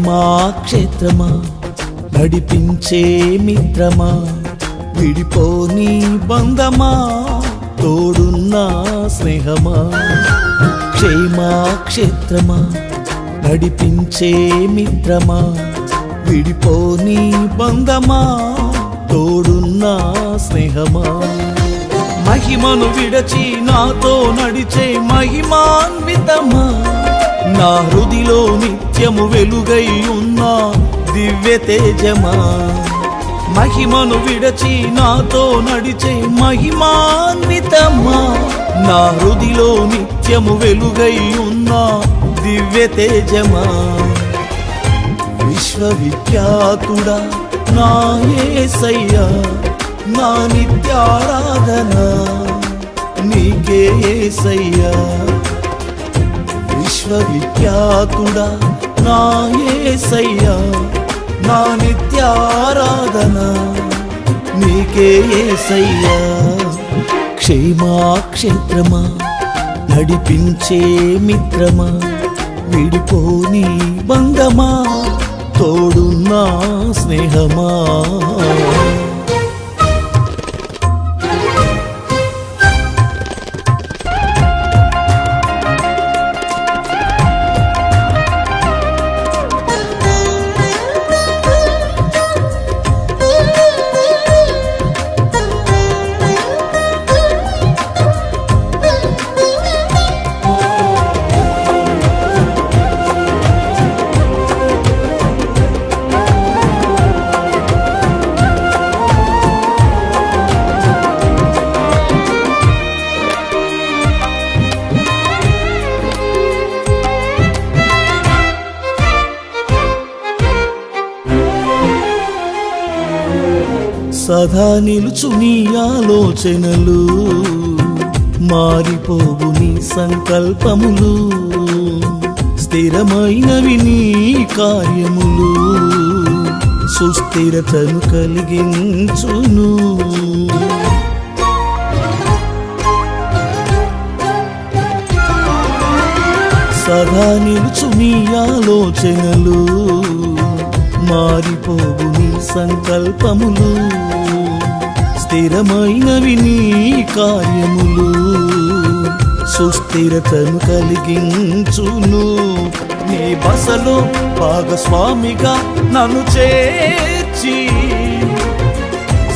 క్షేమాక్షేత్రమా నడిపించే మిత్రమా విడిపోని బంధమా తోడున్న స్నేహమా క్షేమాక్షేత్రమా నడిపించే మిత్రమా విడిపోని బంధమా తోడున్న స్నేహమా మహిమను విడచి నాతో నడిచే మహిమాన్వితమా నా హృదిలో నిత్యము వెలుగై ఉన్న దివ్య తేజమా మహిమను విడచి నాతో నడిచే మహిమాన్వితమా నా హృదిలో నిత్యము వెలుగై ఉన్న దివ్య తేజమా విశ్వవిఖ్యాతుడా నా యేసయ్యా నా నిత్యారాధన నీకే యేసయ్యా విశ్వవిఖ్యాతుడా నా యేసయ్యా నా నిత్యారాధన నీకే యేసయ్యా క్షేమాక్షేత్రమా నడిపించే మిత్రమా విడిపోని బంధమా తోడున్న స్నేహమా సదా నిలుచు నీ ఆలోచనలు మారిపోవు నీ సంకల్పములు స్థిరమైనవి నీ కార్యములు సుస్థిరతను కలిగించును సదా నిలుచు నీ ఆలోచనలు మారిపోవు నీ సంకల్పములు స్థిరమైనవి నీ కార్యములు సుస్థిరతను కలిగించును నీ బసలో భాగస్వామిగా నన్ను చేర్చి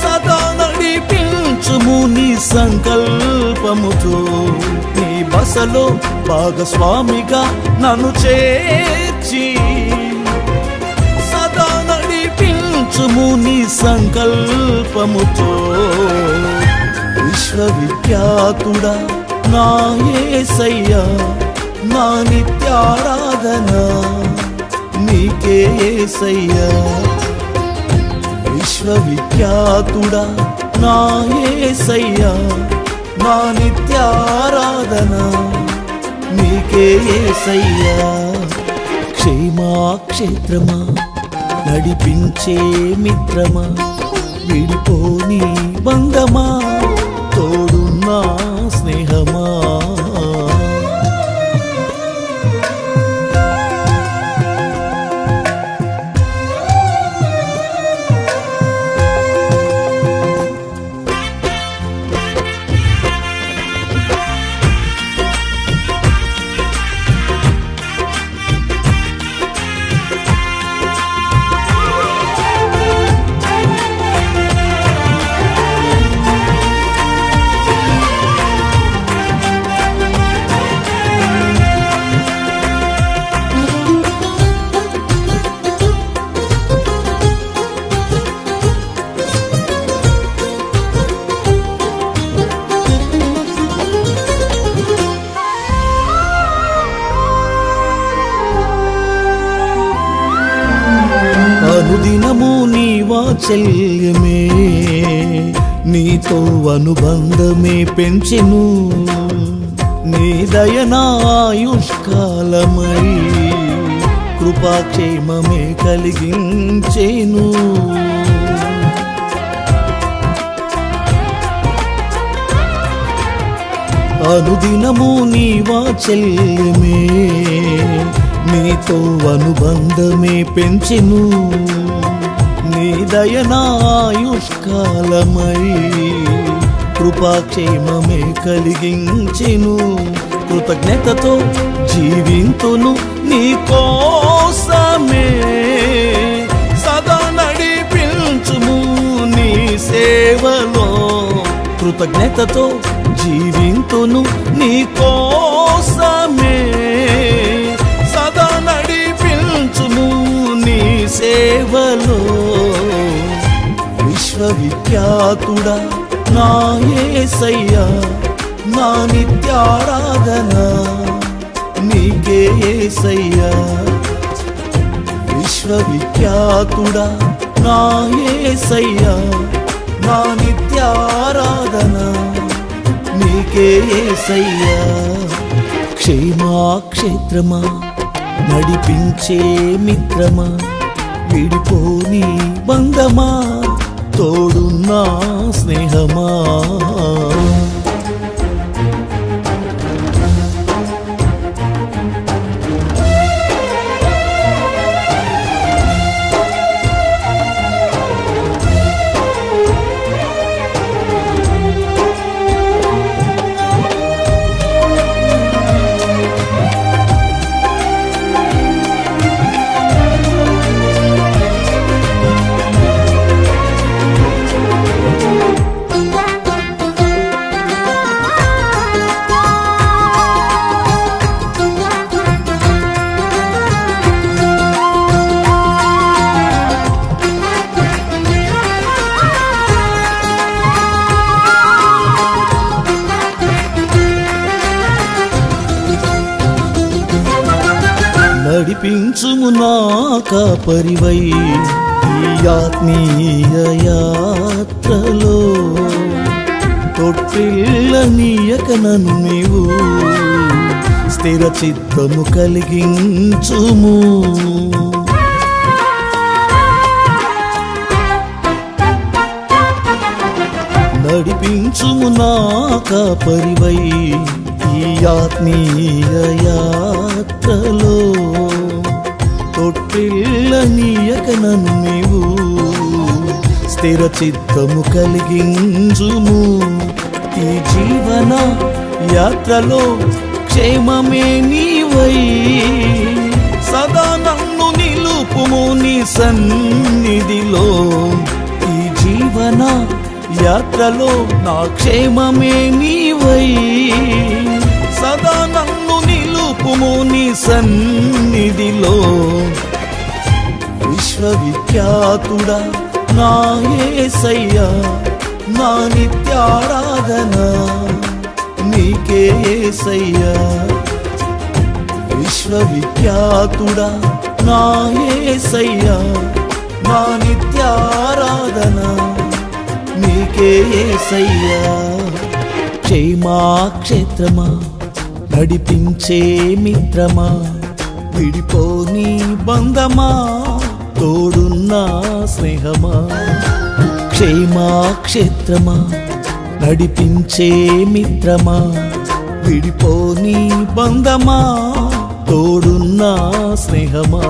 సదా నడిపించుము నీ సంకల్పముతో నీ బసలో భాగస్వామిగా నన్ను చేర్చి నడిపించుము నీ సంకల్పముతో విశ్వవిఖ్యాతుడా నా యేసయ్యా నా నిత్యారాధన నీకే యేసయ్యా విశ్వవిఖ్యాతుడా నా యేసయ్యా నా నిత్యారాధన నీకే యేసయ్యా క్షేమాక్షేత్రమా నడిపించే మిత్రమా విడిపోని బంధమా తోడున్న స్నేహమా అనుదినము నీ వాత్సల్యమే నీతో అనుబంధమే పెంచెను నీ దయనాయుష్కాలమై కృపాక్షేమమే కలిగించెను అనుదినము నీ వాత్సల్యమే నీతో అనుబంధమే పెంచెను, నీ దయనాయుష్కాలమై కృపాక్షేమమే కలిగించెను. కృతజ్ఞతతో జీవింతును నీ కోసమే, సదా నడిపించుము నీ సేవలో. కృతజ్ఞతతో జీవింతును నీ కోసమే, సదా నడిపించుము నీ సేవలో. విశ్వవిఖ్యాతుడా నా యేసయ్యా, నా నిత్యారాధన నీకే యేసయ్యా. విశ్వవిఖ్యాతుడా నా యేసయ్యా, నా నిత్యారాధన నీకే యేసయ్యా. క్షేమాక్షేత్రమా, నడిపించే మిత్రమా, విడిపోని బంధమా, తోడున్నా స్నేహమా. నడిపించుము నా కాపరివై ఈ ఆత్మీయ యాత్రలో, తొట్టిల్లనీయక నన్ను నీవు స్థిర చిత్తము కలిగించుము. నడిపించుము నా కాపరివై ఈ ఆత్మీయ యాత్రలో, తొట్టిల్లనీయక నన్ను నీవు స్థిర చిత్తము కలిగించుము. ఈ జీవన యాత్రలో క్షేమమే నీవై, సదా నన్ను నిలుపుము నీ సన్నిధిలో. ఈ జీవన యాత్రలో నా క్షేమమే నీవై, సదా నన్ను నిలుపుము నీ సన్నిధిలో. విశ్వవిఖ్యాతుడా నా యేసయ్యా, నా నిత్యారాధన నీకే యేసయ్యా. విశ్వవిఖ్యాతుడా నా యేసయ్యా, నా నిత్యారాధన నీకే యేసయ్యా. క్షేమాక్షేత్రమా, నడిపించే మిత్రమా, విడిపోని బంధమా, తోడున్నా స్నేహమా. క్షేమాక్షేత్రమా, నడిపించే మిత్రమా, విడిపోని బంధమా, తోడున్నా స్నేహమా.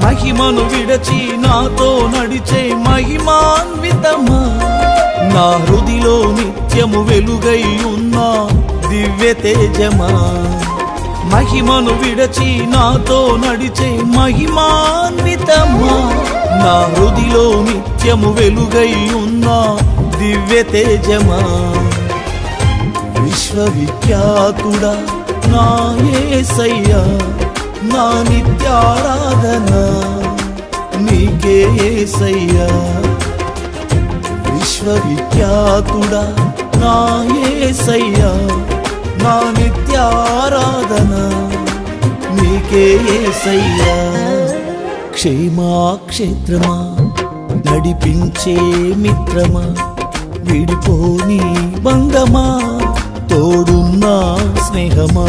మహిమను విడచి నాతో నడిచే మహిమాన్వితమా, నా హృదిలో నిత్యము వెలుగై ఉన్న దివ్య తేజమా. మహిమను విడచి నాతో నడిచే మహిమాన్వితమా, నా హృదిలో నిత్యము వెలుగై ఉన్న దివ్య తేజమా. విశ్వవిఖ్యాతుడా నా యేసయ్యా, నా నిత్యారాధన నీకే యేసయ్యా. విశ్వవిఖ్యాతుడా నా యేసయ్యా, నా నిత్యారాధన నీకే యేసయ్యా. క్షేమాక్షేత్రమా, నడిపించే మిత్రమా, విడిపోని బంధమా, తోడున్నా స్నేహమా.